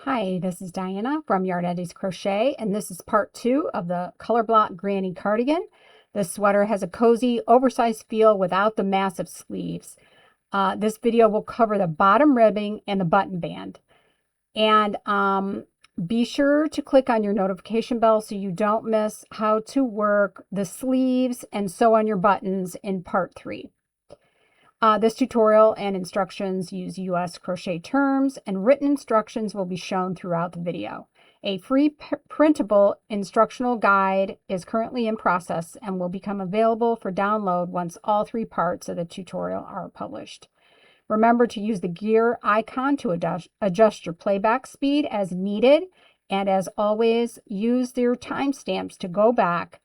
Hi, this is Diana from Yarneddies Crochet, and this is part 2 of the Colorblock Granny Cardigan. This sweater has a cozy, oversized feel without the massive sleeves. This video will cover the bottom ribbing and the button band. And be sure to click on your notification bell so you don't miss how to work the sleeves and sew on your buttons in part 3. This tutorial and instructions use U.S. crochet terms, and written instructions will be shown throughout the video. A free printable instructional guide is currently in process and will become available for download once all 3 parts of the tutorial are published. Remember to use the gear icon to adjust your playback speed as needed, and as always, use your timestamps to go back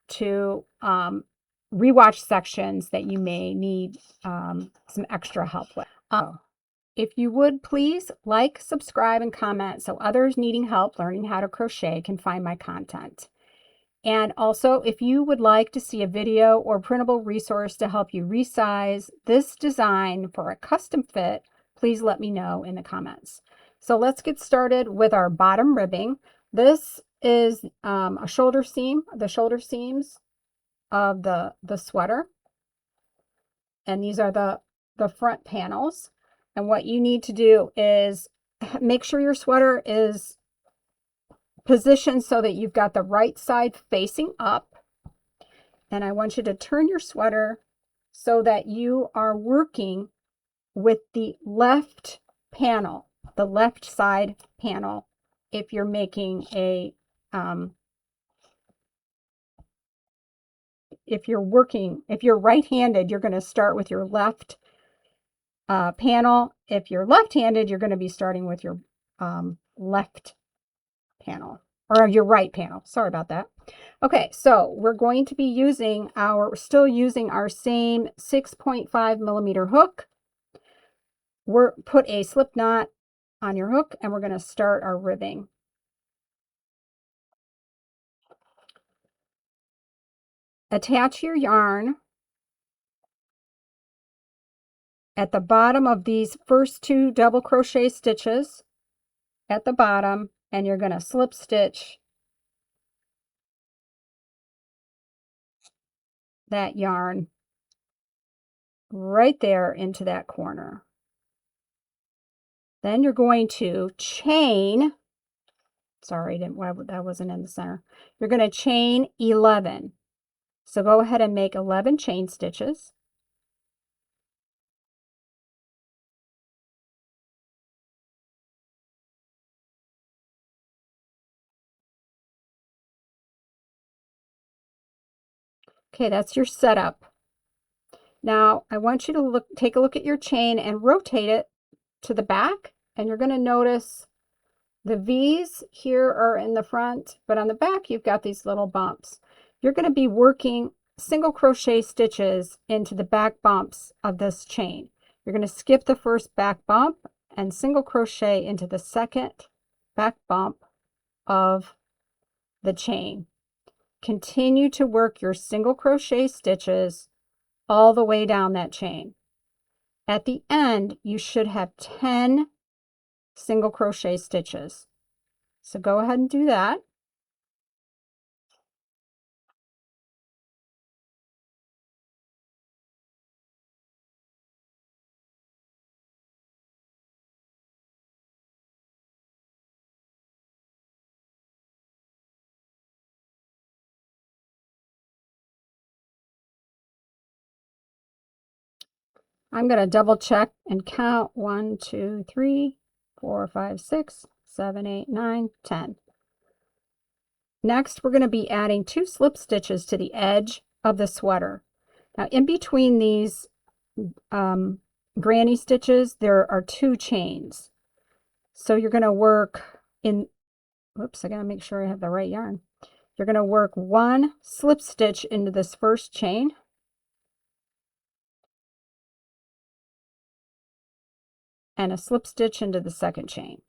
to rewatch sections that you may need some extra help with. If you would please like, subscribe, and comment so others needing help learning how to crochet can find my content. And also, if you would like to see a video or printable resource to help you resize this design for a custom fit, please let me know in the comments. So let's get started with our bottom ribbing. This is a shoulder seam, the shoulder seams of the sweater, and these are the front panels. And what you need to do is make sure your sweater is positioned so that you've got the right side facing up, and I want you to turn your sweater so that you are working with the left panel, the left side panel. If you're making a if you're right-handed, you're going to start with your left panel. If you're left-handed, you're going to be starting with your left panel, or your right panel. Sorry about that. Okay, so we're going to be still using our same 6.5 millimeter hook. Put a slip knot on your hook, and we're going to start our ribbing. Attach your yarn at the bottom of these first 2 double crochet stitches at the bottom, and you're going to slip stitch that yarn right there into that corner. Then you're going to chain, sorry, that wasn't in the center. You're going to chain 11. So go ahead and make 11 chain stitches. Okay, that's your setup. Now I want you to take a look at your chain and rotate it to the back, and you're going to notice the V's here are in the front, but on the back you've got these little bumps. You're going to be working single crochet stitches into the back bumps of this chain. You're going to skip the first back bump and single crochet into the second back bump of the chain. Continue to work your single crochet stitches all the way down that chain. At the end, you should have 10 single crochet stitches. So go ahead and do that. I'm going to double check and count 1, 2, 3, 4, 5, 6, 7, 8, 9, 10. Next, we're going to be adding 2 slip stitches to the edge of the sweater. Now, in between these granny stitches, there are 2 chains. So you're going to work in, whoops, I got to make sure I have the right yarn. You're going to work 1 slip stitch into this first chain. And a slip stitch into the second chain.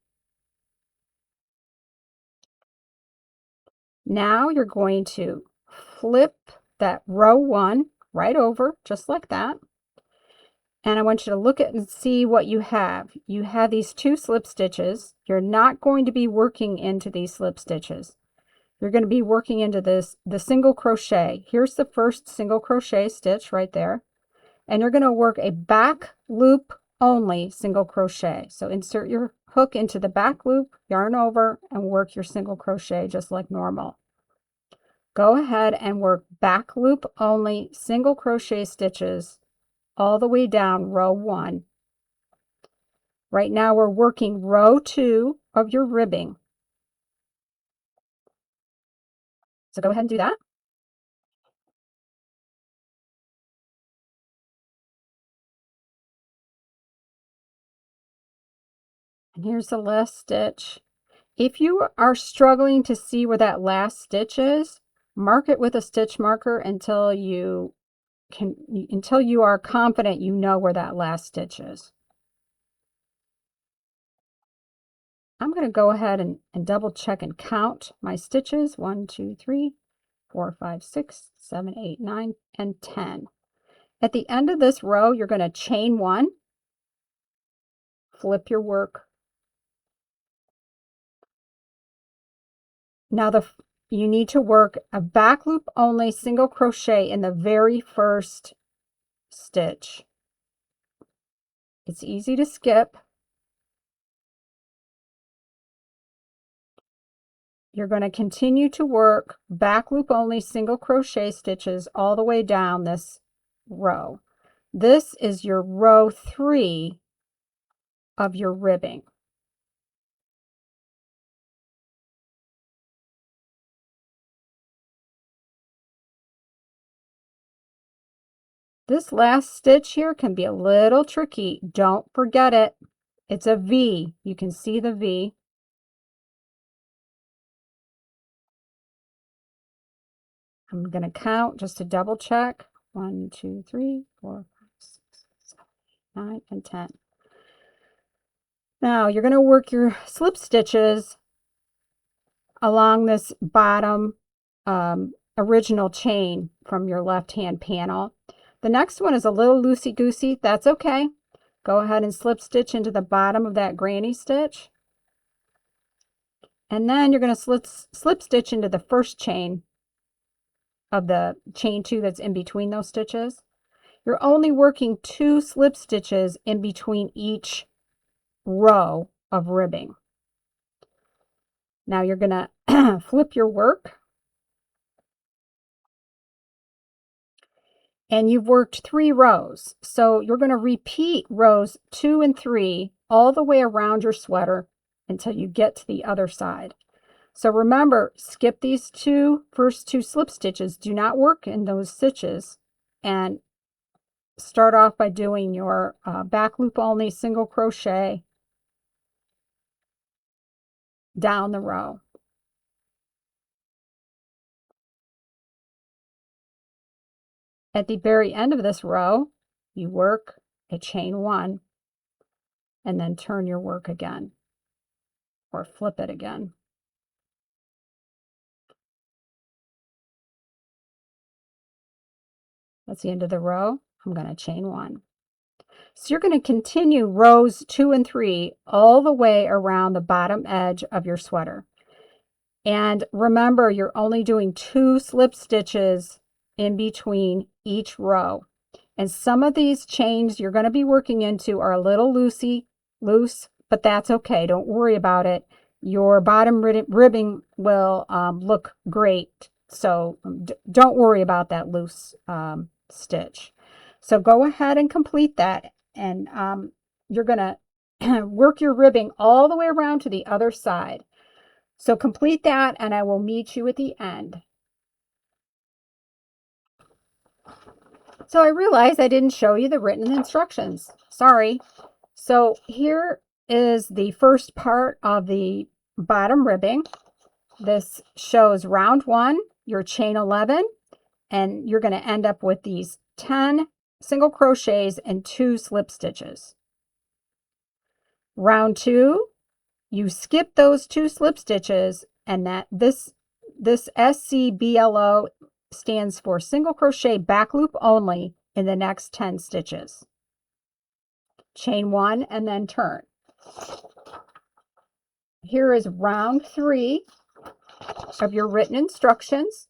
Now you're going to flip that row 1 right over, just like that. And I want you to look at and see what you have. You have these 2 slip stitches. You're not going to be working into these slip stitches. You're going to be working into the single crochet. Here's the first single crochet stitch right there. And you're going to work a back loop only single crochet. So insert your hook into the back loop, yarn over, and work your single crochet just like normal. Go ahead and work back loop only single crochet stitches all the way down row 1. Right now we're working row 2 of your ribbing. So go ahead and do that. And here's the last stitch. If you are struggling to see where that last stitch is, mark it with a stitch marker until you are confident you know where that last stitch is. I'm going to go ahead and double check and count my stitches. 1, 2, 3, 4, 5, 6, 7, 8, 9, and 10. At the end of this row, you're going to chain 1, flip your work. Now you need to work a back loop only single crochet in the very first stitch. It's easy to skip. You're going to continue to work back loop only single crochet stitches all the way down this row. This is your row 3 of your ribbing. This last stitch here can be a little tricky. Don't forget it. It's a V. You can see the V. I'm going to count just to double check. 1, 2, 3, 4, 5, 6, 7, 8, 9, and 10. Now you're going to work your slip stitches along this bottom original chain from your left hand panel. The next one is a little loosey-goosey. That's okay. Go ahead and slip stitch into the bottom of that granny stitch. And then you're going to slip stitch into the first chain of the chain 2 that's in between those stitches. You're only working 2 slip stitches in between each row of ribbing. Now you're going to flip your work. And you've worked 3 rows. So you're going to repeat rows 2 and 3 all the way around your sweater until you get to the other side. So remember, skip these first two slip stitches. Do not work in those stitches, and start off by doing your back loop only single crochet down the row. At the very end of this row, you work a chain 1 and then turn your work again, or flip it again. That's the end of the row. I'm going to chain 1. So you're going to continue rows 2 and 3 all the way around the bottom edge of your sweater. And remember, you're only doing 2 slip stitches in between each row. And some of these chains you're going to be working into are a little loose, but that's okay. Don't worry about it. Your bottom ribbing will look great. So don't worry about that loose stitch. So go ahead and complete that. And you're going to work your ribbing all the way around to the other side. So complete that, and I will meet you at the end. So I realized I didn't show you the written instructions. Sorry. So here is the first part of the bottom ribbing. This shows round 1, your chain 11, and you're going to end up with these 10 single crochets and 2 slip stitches. Round 2, you skip those 2 slip stitches, and this SCBLO stands for single crochet back loop only in the next 10 stitches. chain 1, and then turn. Here is round 3 of your written instructions.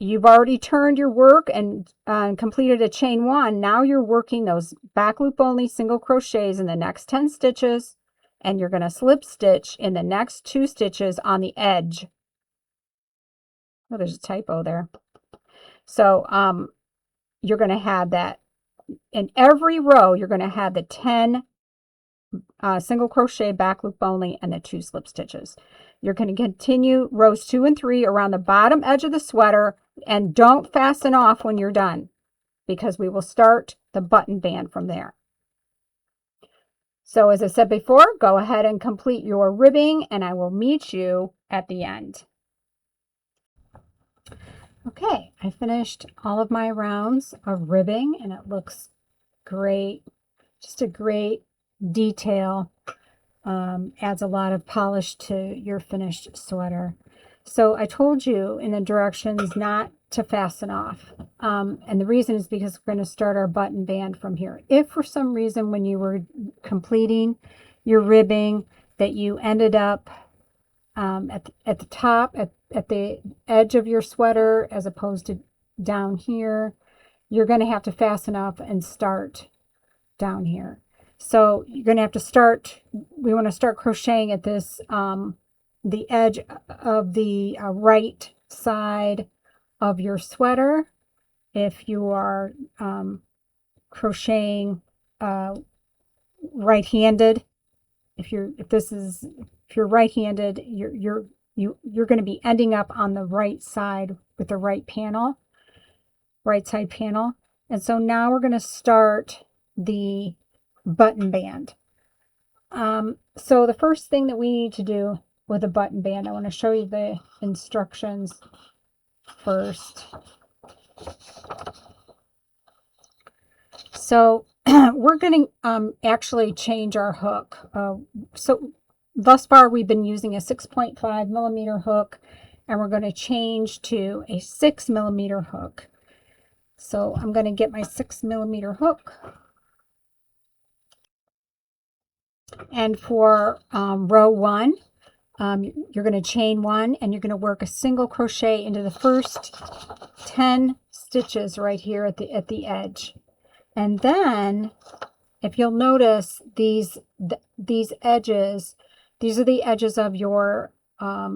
You've already turned your work and completed a chain 1. Now you're working those back loop only single crochets in the next 10 stitches, and you're going to slip stitch in the next 2 stitches on the edge. Oh, there's a typo there. So you're going to have that in every row. You're going to have the 10 single crochet back loop only and the 2 slip stitches. You're going to continue rows 2 and 3 around the bottom edge of the sweater, and don't fasten off when you're done, because we will start the button band from there. So as I said before, go ahead and complete your ribbing, and I will meet you at the end. Okay, I finished all of my rounds of ribbing, and it looks great. Just a great detail. Adds a lot of polish to your finished sweater. So I told you in the directions not to fasten off. And the reason is because we're going to start our button band from here. If for some reason when you were completing your ribbing that you ended up at the top, at the edge of your sweater as opposed to down here, you're going to have to fasten up and start down here. So you're going to have to start, we want to start crocheting at this, the edge of the right side of your sweater. If you are crocheting right-handed, if you're right-handed, you're going to be ending up on the right side with the right side panel. And so now we're going to start the button band. So the first thing that we need to do with a button band, I want to show you the instructions first. So we're going to actually change our hook. So thus far we've been using a 6.5 millimeter hook, and we're going to change to a 6 millimeter hook. So I'm going to get my 6 millimeter hook. And for row 1, you're going to chain 1, and you're going to work a single crochet into the first 10 stitches right here at the edge. And then, if you'll notice, these edges, these are the edges of your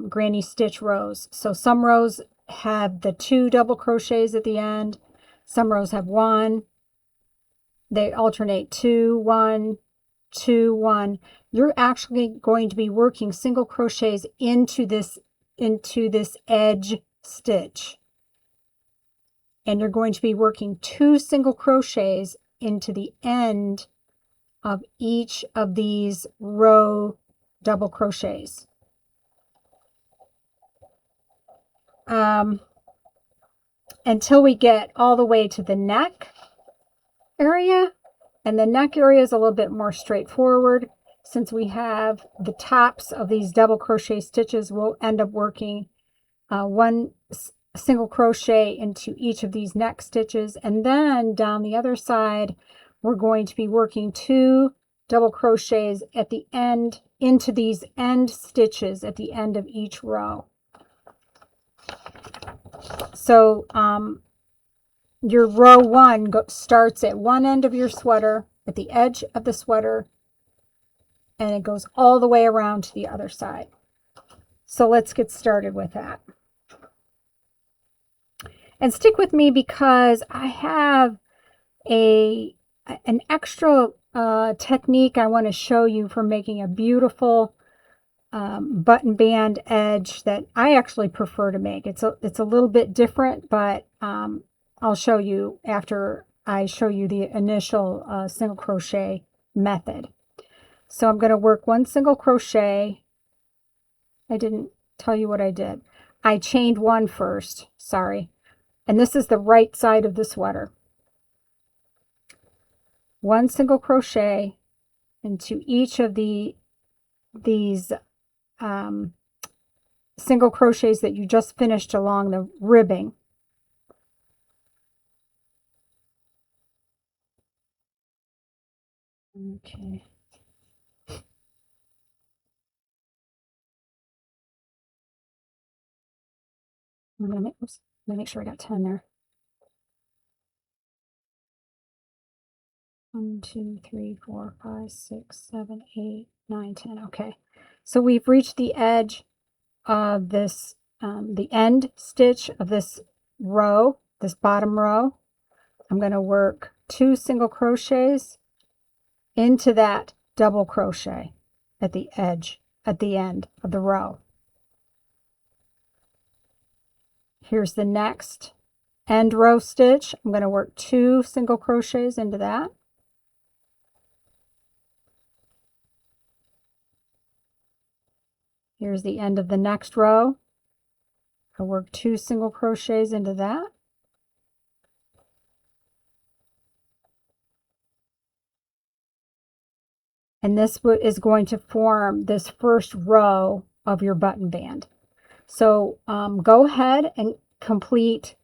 granny stitch rows. So some rows have the 2 double crochets at the end. Some rows have 1. They alternate 2, 1, 2, 1. You're actually going to be working single crochets into this edge stitch, and you're going to be working 2 single crochets into the end of each of these row double crochets. Until we get all the way to the neck area. And the neck area is a little bit more straightforward. Since we have the tops of these double crochet stitches, we'll end up working 1 single crochet into each of these neck stitches. And then down the other side, we're going to be working 2 double crochets at the end into these end stitches at the end of each row. So your row 1 starts at one end of your sweater, at the edge of the sweater, and it goes all the way around to the other side. So let's get started with that. And stick with me because I have an extra technique I want to show you for making a beautiful button band edge that I actually prefer to make. It's a little bit different, but I'll show you after I show you the initial single crochet method. So I'm going to work 1 single crochet. I didn't tell you what I did. I chained 1 first, sorry. And this is the right side of the sweater. 1 single crochet into each of these single crochets that you just finished along the ribbing. Okay. I'm gonna make sure I got 10 there. 1, 2, 3, 4, 5, 6, 7, 8, 9, 10. Okay. So we've reached the edge of this, the end stitch of this row, this bottom row. I'm going to work 2 single crochets into that double crochet at the edge, at the end of the row. Here's the next end row stitch. I'm going to work 2 single crochets into that. Here's the end of the next row. I'll work 2 single crochets into that. And this is going to form this first row of your button band. So go ahead and complete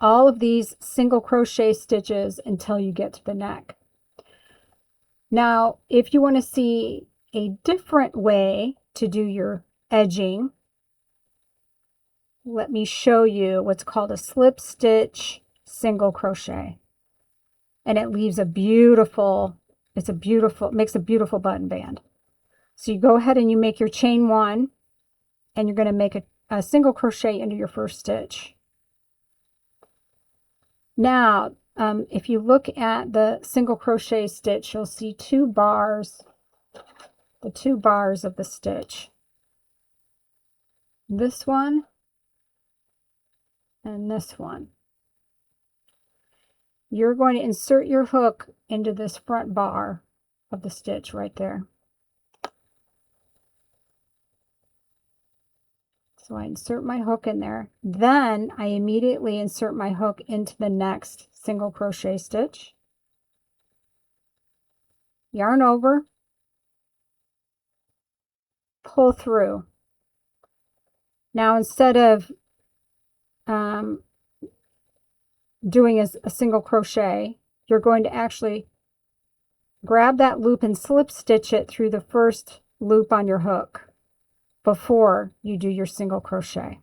all of these single crochet stitches until you get to the neck. Now, if you want to see a different way to do your edging, let me show you what's called a slip stitch single crochet. And it leaves a beautiful, it makes a beautiful button band. So you go ahead and you make your chain 1, and you're going to make a single crochet into your first stitch. Now, if you look at the single crochet stitch, you'll see 2 bars, the 2 bars of the stitch. This one and this one. You're going to insert your hook into this front bar of the stitch right there. So I insert my hook in there. Then I immediately insert my hook into the next single crochet stitch. Yarn over, pull through. Now instead of doing a single crochet, you're going to actually grab that loop and slip stitch it through the first loop on your hook before you do your single crochet.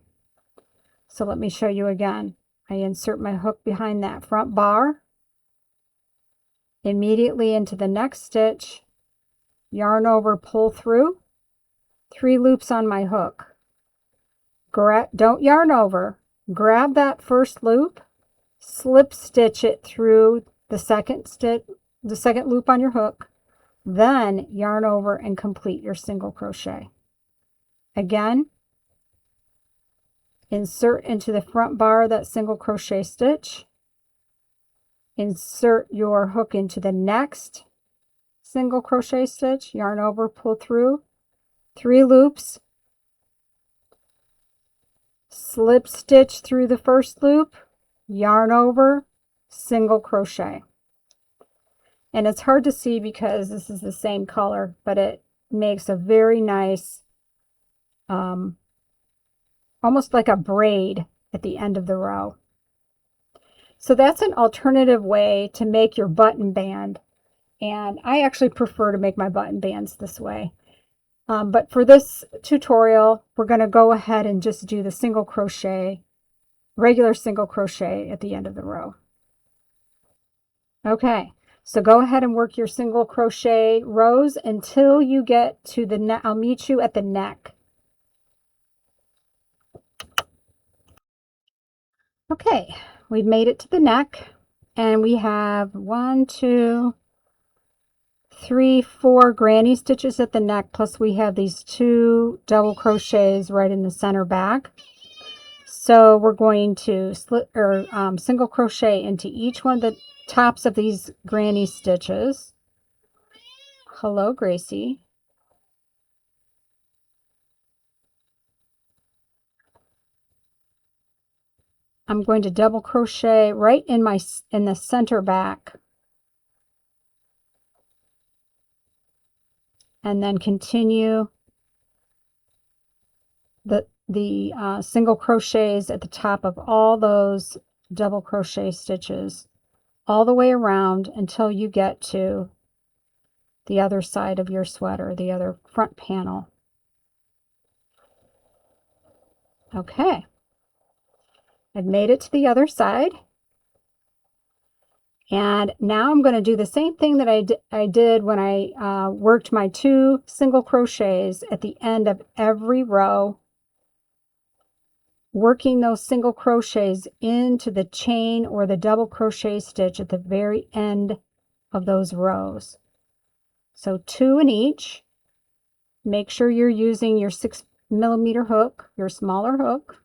So let me show you again. I insert my hook behind that front bar, immediately into the next stitch, yarn over, pull through, 3 loops on my hook. Don't yarn over, grab that first loop, slip stitch it through the second loop on your hook, then yarn over and complete your single crochet. Again, insert into the front bar of that single crochet stitch, insert your hook into the next single crochet stitch, yarn over, pull through, 3 loops, slip stitch through the first loop, yarn over, single crochet. And it's hard to see because this is the same color, but it makes a very nice, almost like a braid at the end of the row. So that's an alternative way to make your button band. And I actually prefer to make my button bands this way. But for this tutorial, we're going to go ahead and just do the single crochet, regular single crochet at the end of the row. Okay, so go ahead and work your single crochet rows until you get to the neck. I'll meet you at the neck. Okay, we've made it to the neck, and we have 1, 2, 3, 4 granny stitches at the neck, plus we have these 2 double crochets right in the center back. So we're going to single crochet into each one of the tops of these granny stitches. Hello, Gracie. I'm going to double crochet right in the center back, and then continue the single crochets at the top of all those double crochet stitches all the way around until you get to the other side of your sweater, the other front panel. Okay, I've made it to the other side. And now I'm going to do the same thing that I did when I worked my 2 single crochets at the end of every row, working those single crochets into the chain or the double crochet stitch at the very end of those rows. So 2 in each. Make sure you're using your 6mm hook, your smaller hook.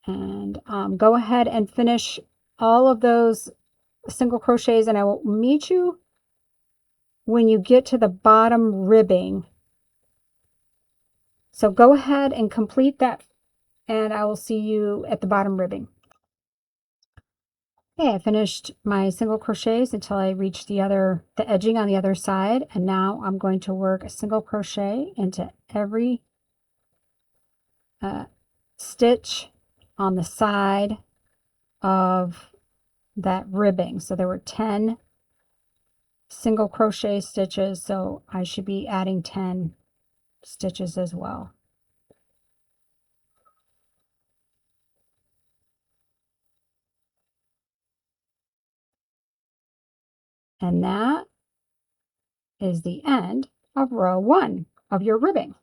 And go ahead and finish all of those single crochets, and I will meet you when you get to the bottom ribbing. So go ahead and complete that, and I will see you at the bottom ribbing. Okay, I finished my single crochets until I reached the edging on the other side, and now I'm going to work a single crochet into every stitch on the side of that ribbing. So there were 10 single crochet stitches, so I should be adding 10 stitches as well. And that is the end of row 1 of your ribbing,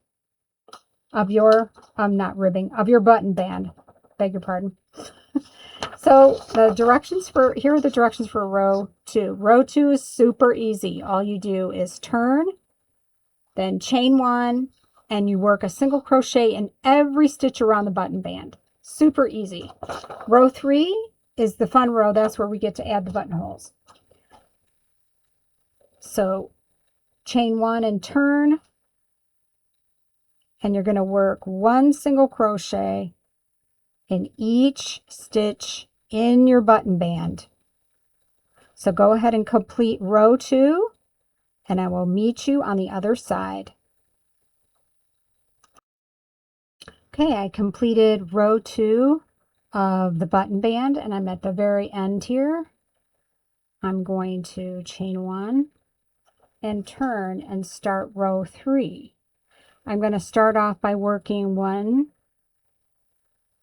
of your not ribbing, of your button band, beg your pardon. So the directions for, here are the directions for row 2. Row 2 is super easy. All you do is turn, then chain 1, and you work a single crochet in every stitch around the button band. Super easy. Row 3 is the fun row. That's where we get to add the buttonholes. So chain 1 and turn, and you're going to work 1 single crochet in each stitch in your button band. So go ahead and complete row 2, and I will meet you on the other side. Okay, I completed row 2 of the button band, and I'm at the very end here. I'm going to chain 1 and turn and start row 3. I'm going to start off by working 1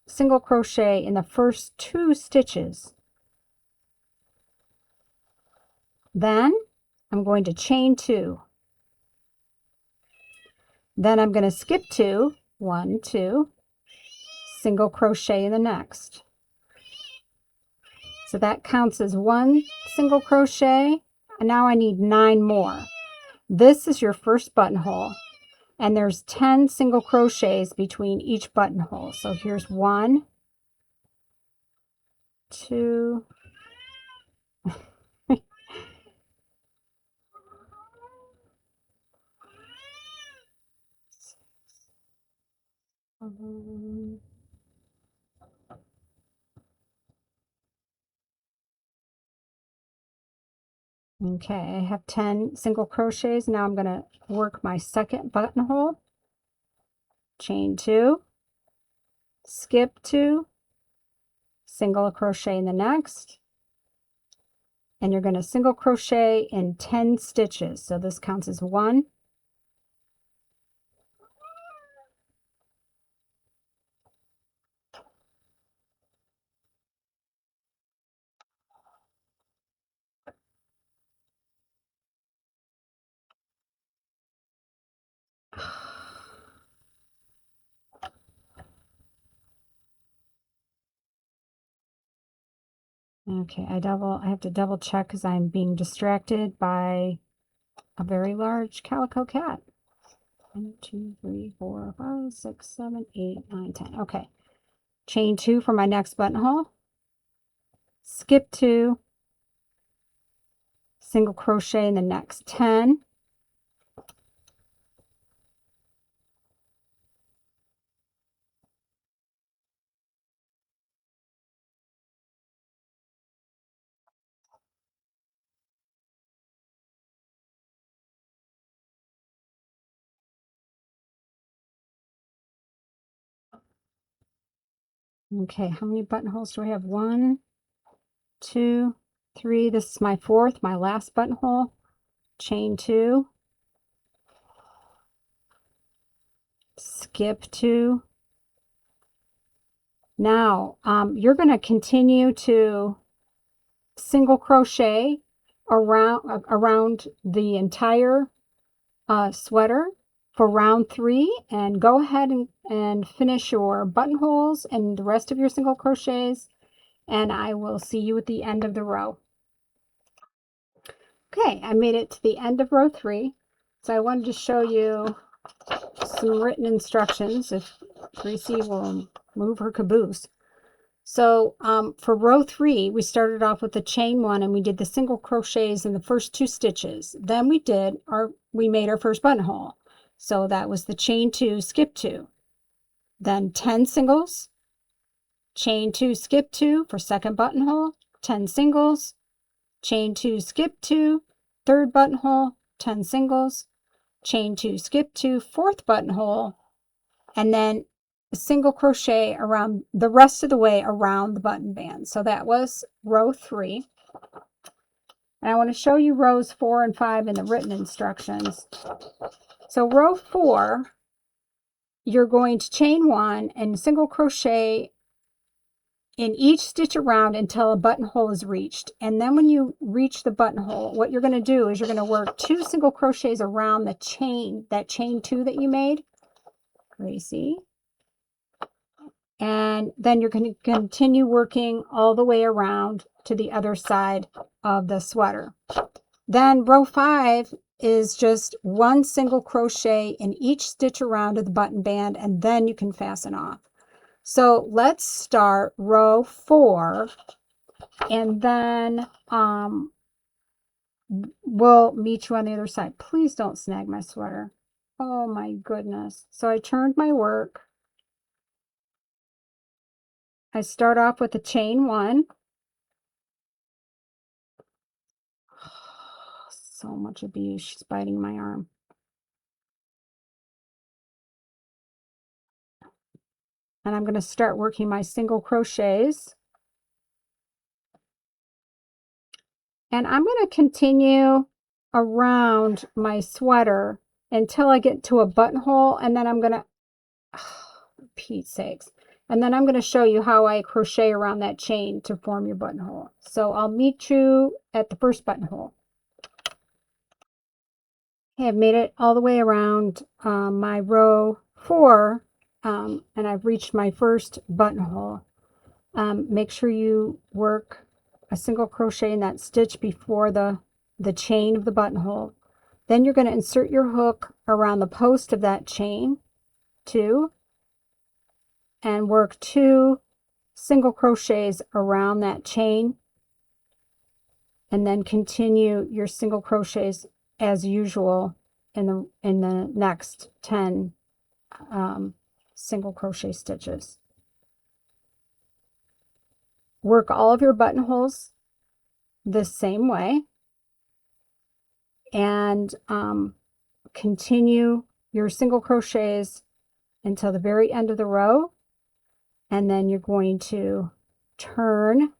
single crochet in the first 2 stitches. Then I'm going to chain 2. Then I'm going to skip 2, 1, 2, single crochet in the next. So that counts as 1 single crochet, and now I need 9 more. This is your first buttonhole, and there's 10 single crochets between each buttonhole. So here's 1, 2, 7, okay, I have 10 single crochets. Now I'm going to work my second buttonhole, chain 2, skip 2, single crochet in the next, and you're going to single crochet in 10 stitches. So this counts as 1, okay, I have to double check because I'm being distracted by a very large calico cat. 1, 2, 3, 4, 5, 6, 7, 8, 9, 10. Okay. Chain 2 for my next buttonhole. Skip 2. Single crochet in the next 10. Okay, how many buttonholes do I have? 1, 2, 3, this is my 4th, my last buttonhole, chain 2, skip 2. Now you're going to continue to single crochet around the entire sweater for round 3, and go ahead and finish your buttonholes and the rest of your single crochets, and I will see you at the end of the row. Okay, I made it to the end of row 3, so I wanted to show you some written instructions if Gracie will move her caboose. So for row 3, we started off with the chain 1 and we did the single crochets in the first 2 stitches. Then we made our first buttonhole. So that was the chain 2, skip 2. Then 10 singles, chain 2, skip 2 for second buttonhole, 10 singles, chain 2, skip 2, third buttonhole, 10 singles, chain 2, skip 2, fourth buttonhole, and then a single crochet around the rest of the way around the button band. So that was row 3. And I want to show you rows 4 and 5 in the written instructions. So row 4, you're going to chain 1 and single crochet in each stitch around until a buttonhole is reached. And then when you reach the buttonhole, what you're going to do is you're going to work 2 single crochets around the chain, that chain 2 that you made, Gracie. And then you're going to continue working all the way around to the other side of the sweater. Then row 5 is just 1 single crochet in each stitch around of the button band, and then you can fasten off. So let's start row 4, and then we'll meet you on the other side. Please don't snag my sweater. Oh my goodness. So I turned my work. I start off with a chain 1. So much abuse. She's biting my arm. And I'm going to start working my single crochets. And I'm going to continue around my sweater until I get to a buttonhole, and then I'm going to, oh, Pete's sakes, and then I'm going to show you how I crochet around that chain to form your buttonhole. So I'll meet you at the first buttonhole. Okay, I've made it all the way around my row 4, and I've reached my first buttonhole. Make sure you work a single crochet in that stitch before the chain of the buttonhole. Then you're going to insert your hook around the post of that chain 2 and work 2 single crochets around that chain, and then continue your single crochets as usual in the next 10 single crochet stitches. Work all of your buttonholes the same way, and continue your single crochets until the very end of the row, and then you're going to turn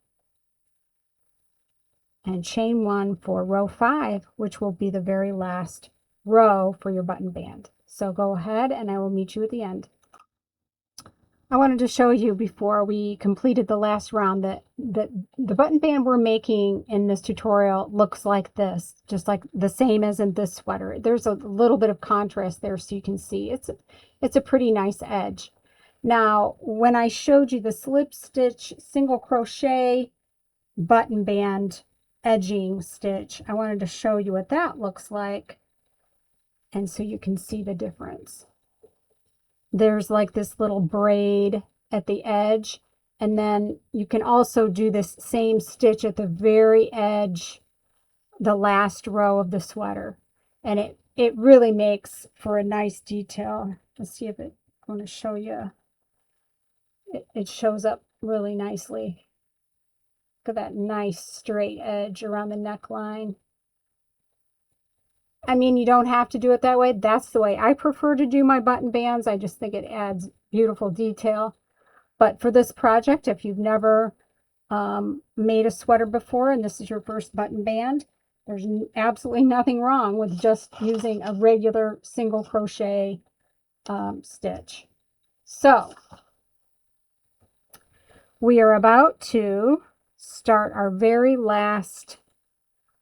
and chain 1 for row 5, which will be the very last row for your button band. So go ahead and I will meet you at the end. I wanted to show you before we completed the last round that the button band we're making in this tutorial looks like this, just like the same as in this sweater. There's a little bit of contrast there so you can see it's a pretty nice edge. Now, when I showed you the slip stitch single crochet button band edging stitch, I wanted to show you what that looks like, and so you can see the difference. There's like this little braid at the edge, and then you can also do this same stitch at the very edge, the last row of the sweater, and it really makes for a nice detail. Let's see if I want to show you. It shows up really nicely. Look at that nice straight edge around the neckline. I mean, you don't have to do it that way. That's the way I prefer to do my button bands. I just think it adds beautiful detail. But for this project, if you've never made a sweater before and this is your first button band, there's absolutely nothing wrong with just using a regular single crochet stitch. So we are about to start our very last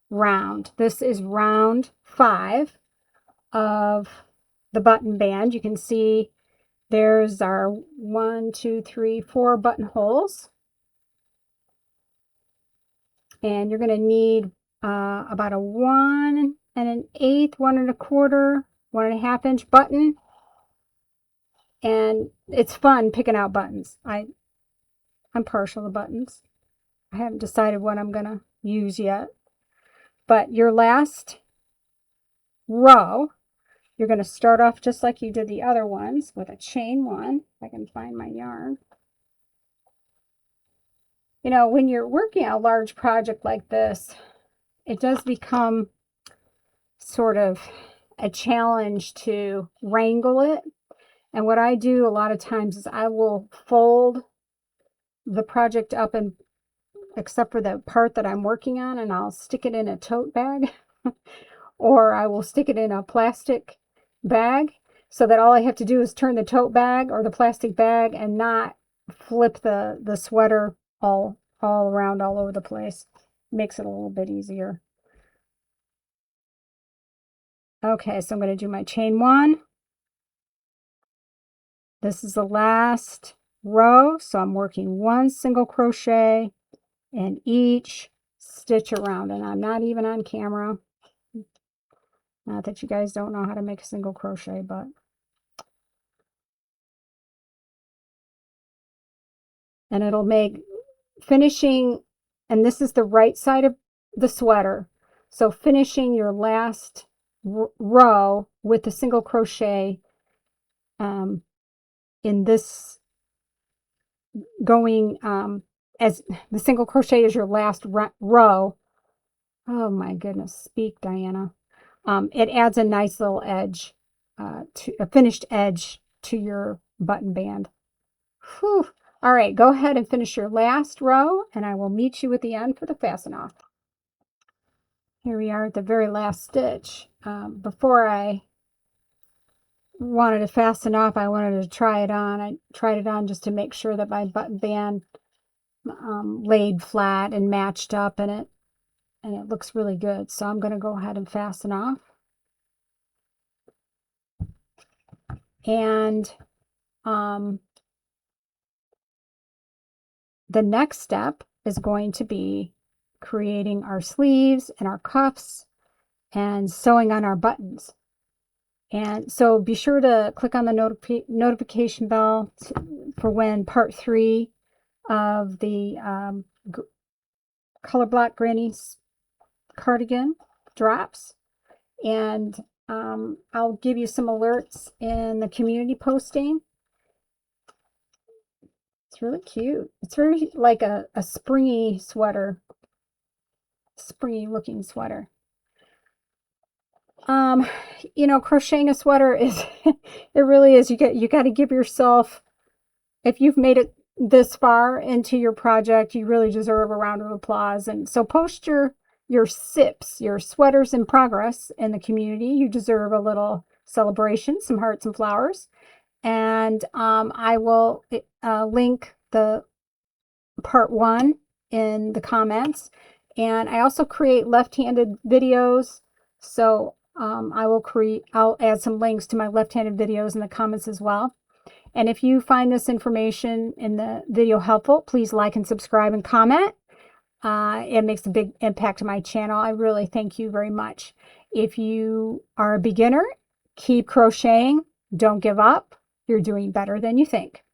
round. This is round 5 of the button band. You can see there's our 1, 2, 3, 4 buttonholes. And you're going to need about a 1 1/8, 1 1/4, 1 1/2 inch button. And it's fun picking out buttons. I'm partial to buttons. I haven't decided what I'm going to use yet. But your last row, you're going to start off just like you did the other ones with a chain 1. If I can find my yarn. You know, when you're working on a large project like this, it does become sort of a challenge to wrangle it. And what I do a lot of times is I will fold the project up, and except for the part that I'm working on, and I'll stick it in a tote bag or I will stick it in a plastic bag so that all I have to do is turn the tote bag or the plastic bag and not flip the sweater all around all over the place. Makes it a little bit easier. Okay, so I'm going to do my chain 1. This is the last row, so I'm working 1 single crochet in each stitch around, and I'm not even on camera. Not that you guys don't know how to make a single crochet, but and it'll make finishing, and this is the right side of the sweater, so finishing your last row with the single crochet in this, going as the single crochet is your last row. Oh my goodness, speak, Diana. It adds a nice little edge, to a finished edge to your button band. Whew. All right, go ahead and finish your last row, and I will meet you at the end for the fasten off. Here we are at the very last stitch. Before I wanted to fasten off, I wanted to try it on. I tried it on just to make sure that my button band laid flat and matched up in it, and it looks really good. So I'm going to go ahead and fasten off. And the next step is going to be creating our sleeves and our cuffs and sewing on our buttons. And so be sure to click on the notification bell for when part 3 of the Colorblock Granny's cardigan drops. And I'll give you some alerts in the community posting. It's really cute. It's very like a springy sweater, springy looking sweater. You know, crocheting a sweater is, it really is, you got to give yourself, if you've made it this far into your project, you really deserve a round of applause. And so post your SIPs, your sweaters in progress, in the community. You deserve a little celebration, some hearts and flowers. And I will link the part 1 in the comments. And I also create left-handed videos, so I'll add some links to my left-handed videos in the comments as well. And if you find this information in the video helpful, please like and subscribe and comment. It makes a big impact to my channel. I really thank you very much. If you are a beginner, keep crocheting. Don't give up. You're doing better than you think.